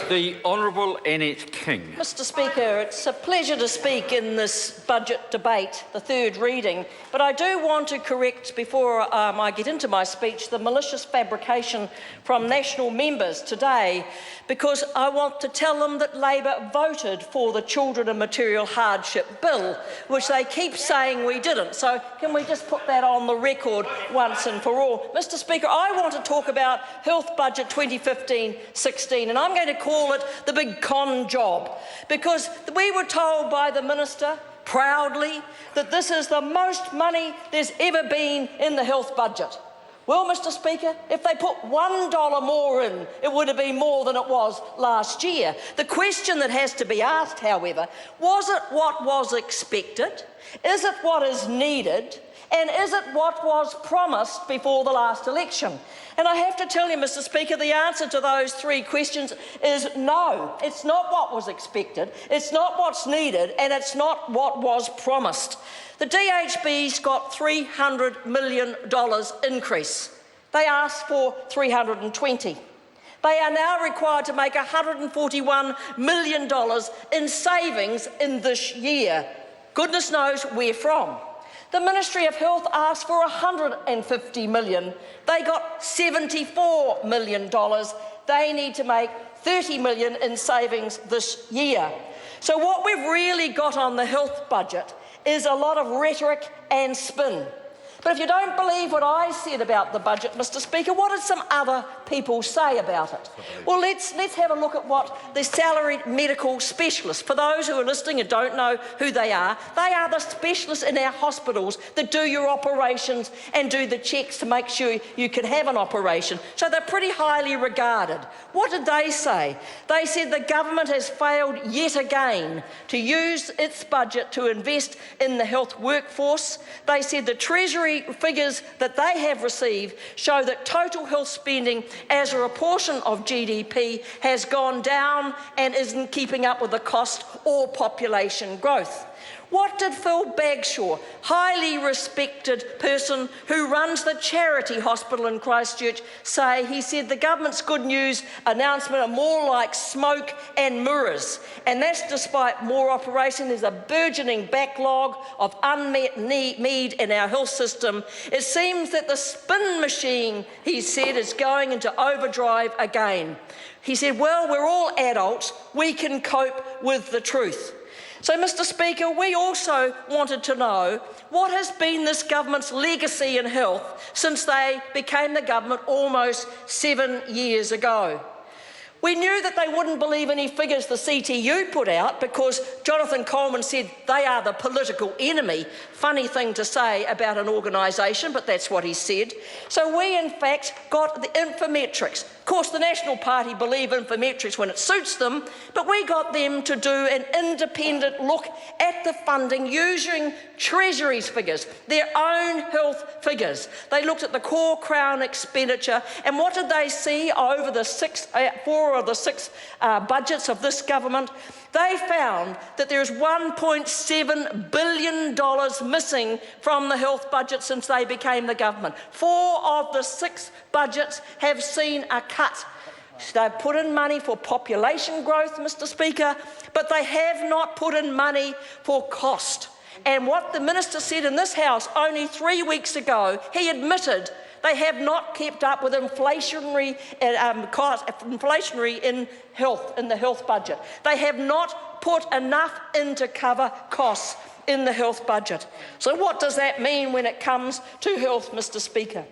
The Honourable Annette King. Mr Speaker, it's a pleasure to speak in this budget debate, the third reading, but I do want to correct, before I get into my speech, the malicious fabrication from national members today, because I want to tell them that Labor voted for the Children and Material Hardship Bill, which they keep saying we didn't. So can we just put that on the record once and for all? Mr Speaker, I want to talk about Health Budget 2015-16, and I'm going to call it the big con job, because we were told by the Minister proudly that this is the most money there's ever been in the health budget. Well, Mr Speaker, if they put $1 more in, it would have been more than it was last year. The question that has to be asked, however, was it what was expected? Is it what is needed? And is it what was promised before the last election? And I have to tell you, Mr Speaker, the answer to those three questions is no. It's not what was expected, it's not what's needed, and it's not what was promised. The DHB's got $300 million increase. They asked for 320. They are now required to make $141 million in savings in this year. Goodness knows where from. The Ministry of Health asked for $150 million. They got $74 million. They need to make $30 million in savings this year. So what we've really got on the health budget is a lot of rhetoric and spin. But if you don't believe what I said about the budget, Mr Speaker, what did some other people say about it? Well, let's have a look at what the salaried medical specialists, for those who are listening and don't know who they are the specialists in our hospitals that do your operations and do the checks to make sure you can have an operation. So they're pretty highly regarded. What did they say? They said the government has failed yet again to use its budget to invest in the health workforce. They said the Treasury figures that they have received show that total health spending as a proportion of GDP has gone down and isn't keeping up with the cost or population growth. What did Phil Bagshaw, highly respected person who runs the charity hospital in Christchurch, say? He said the government's good news announcement are more like smoke and mirrors, and that's despite more operation. There's a burgeoning backlog of unmet need in our health system. It seems that the spin machine, he said, is going into overdrive again. He said, well, we're all adults, we can cope with the truth. So, Mr Speaker, we also wanted to know what has been this government's legacy in health since they became the government almost 7 years ago. We knew that they wouldn't believe any figures the CTU put out because Jonathan Coleman said they are the political enemy. Funny thing to say about an organisation, but that's what he said. So we, in fact, got the infometrics. Of course, the National Party believe infometrics when it suits them, but we got them to do an independent look at the funding using Treasury's figures, their own health figures. They looked at the core Crown expenditure, and what did they see over the four of the six budgets of this government? They found that there is $1.7 billion missing from the health budget since they became the government. 4 of the 6 budgets have seen a cut. They've put in money for population growth, Mr Speaker, but they have not put in money for cost. And what the Minister said in this House only 3 weeks ago, he admitted they have not kept up with inflationary in health, in the health budget. They have not put enough in to cover costs in the health budget. So what does that mean when it comes to health, Mr Speaker?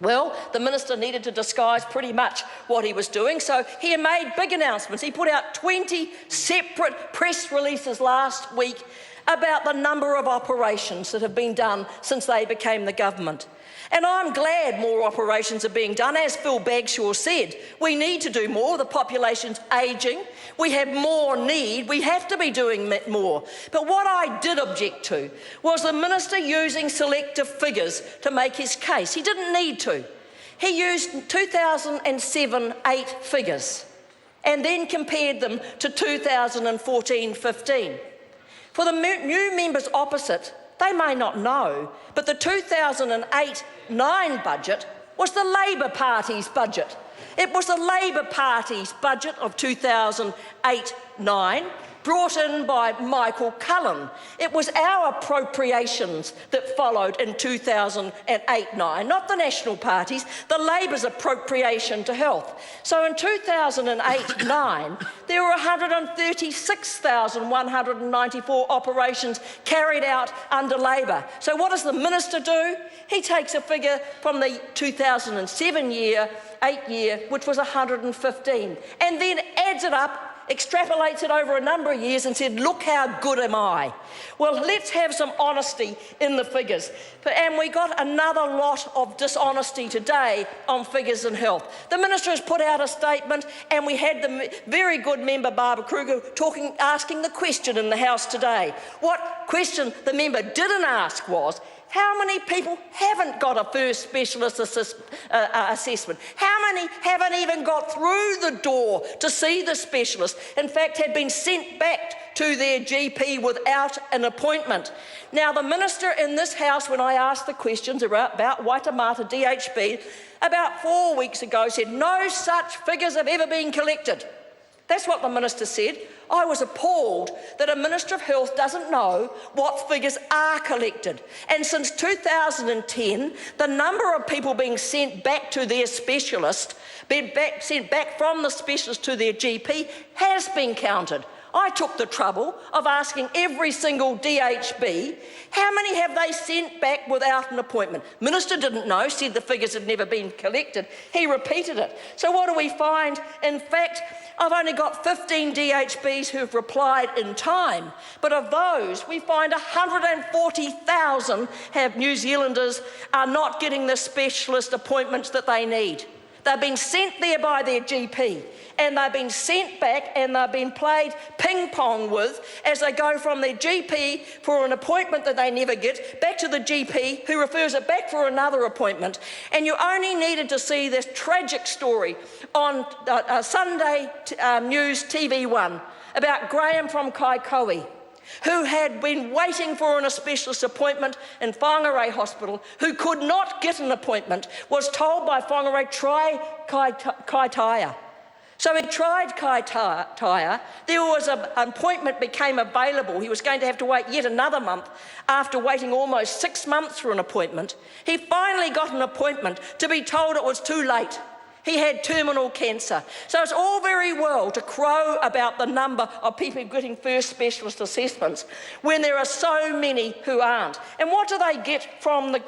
Well, the Minister needed to disguise pretty much what he was doing, so he made big announcements. He put out 20 separate press releases last week about the number of operations that have been done since they became the government. And I'm glad more operations are being done. As Phil Bagshaw said, we need to do more. The population's ageing. We have more need. We have to be doing more. But what I did object to was the Minister using selective figures to make his case. He didn't need to. He used 2007-8 figures and then compared them to 2014-15. For the new members opposite, they may not know, but the 2008-9 budget was the Labor Party's budget. It was the Labor Party's budget of 2008-9, brought in by Michael Cullen. It was our appropriations that followed in 2008-9, not the National Party's, the Labor's appropriation to health. So in 2008-9, there were 136,194 operations carried out under Labor. So what does the minister do? He takes a figure from the 2007 year, 8 year, which was 115, and then adds it up, extrapolates it over a number of years and said, look how good am I. Well, let's have some honesty in the figures. And we got another lot of dishonesty today on figures in health. The minister has put out a statement, and we had the very good member Barbara Kruger asking the question in the House today. What question the member didn't ask was, how many people haven't got a first specialist assessment? How many haven't even got through the door to see the specialist? In fact, had been sent back to their GP without an appointment. Now, the minister in this House, when I asked the questions about Waitemata DHB, about 4 weeks ago said no such figures have ever been collected. That's what the minister said. I was appalled that a Minister of Health doesn't know what figures are collected. And since 2010, the number of people being sent back to their specialist, sent back from the specialist to their GP, has been counted. I took the trouble of asking every single DHB, how many have they sent back without an appointment? Minister didn't know, said the figures had never been collected. He repeated it. So what do we find? In fact, I've only got 15 DHBs who've replied in time, but of those, we find 140,000 New Zealanders are not getting the specialist appointments that they need. They've been sent there by their GP, and they've been sent back, and they've been played ping pong with as they go from their GP for an appointment that they never get, back to the GP who refers it back for another appointment. And you only needed to see this tragic story on Sunday News TV1 about Graham from Kaikoui, who had been waiting for a specialist appointment in Whangarei Hospital, who could not get an appointment, was told by Whangarei, try Kaitaia. So he tried Kaitaia. There was an appointment became available. He was going to have to wait yet another month after waiting almost 6 months for an appointment. He finally got an appointment to be told it was too late. He had terminal cancer. So it's all very well to crow about the number of people getting first specialist assessments when there are so many who aren't. And what do they get from the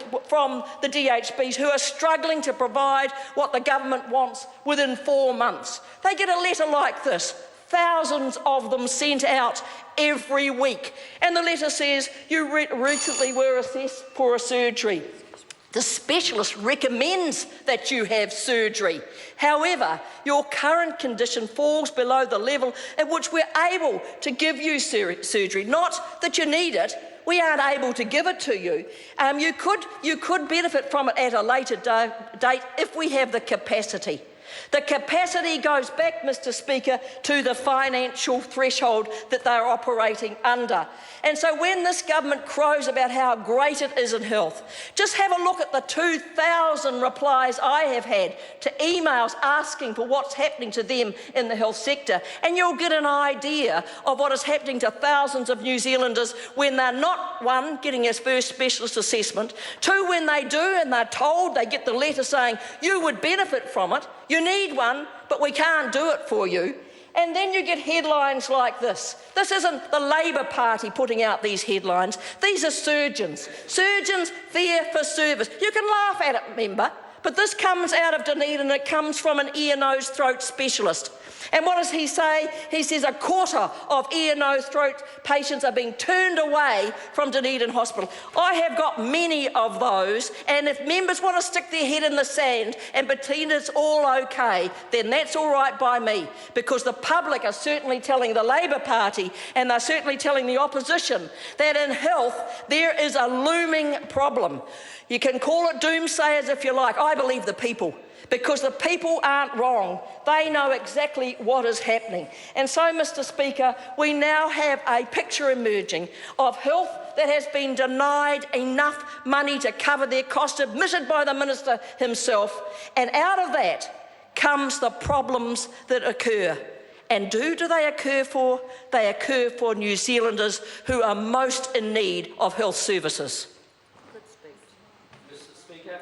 DHBs who are struggling to provide what the government wants within 4 months? They get a letter like this, thousands of them sent out every week. And the letter says, you recently were assessed for a surgery. The specialist recommends that you have surgery. However, your current condition falls below the level at which we're able to give you surgery. Not that you need it, we aren't able to give it to you. You could benefit from it at a later date if we have the capacity. The capacity goes back, Mr. Speaker, to the financial threshold that they're operating under. And so when this government crows about how great it is in health, just have a look at the 2,000 replies I have had to emails asking for what's happening to them in the health sector, and you'll get an idea of what is happening to thousands of New Zealanders when they're not, one, getting a first specialist assessment, two, when they do and they're told, they get the letter saying, you would benefit from it, you need one, but we can't do it for you. And then you get headlines like this. This isn't the Labor Party putting out these headlines. These are surgeons. Surgeons there for service. You can laugh at it, member, but this comes out of Dunedin and it comes from an ear, nose, throat specialist. And what does he say? He says a quarter of ear, nose, throat patients are being turned away from Dunedin Hospital. I have got many of those, and if members want to stick their head in the sand and pretend it's all okay, then that's all right by me, because the public are certainly telling the Labor Party and they're certainly telling the opposition that in health there is a looming problem. You can call it doomsayers if you like. I believe the people, because the people aren't wrong. They know exactly what is happening. And so, Mr. Speaker, we now have a picture emerging of health that has been denied enough money to cover their costs, admitted by the minister himself. And out of that comes the problems that occur. And who do they occur for? They occur for New Zealanders who are most in need of health services.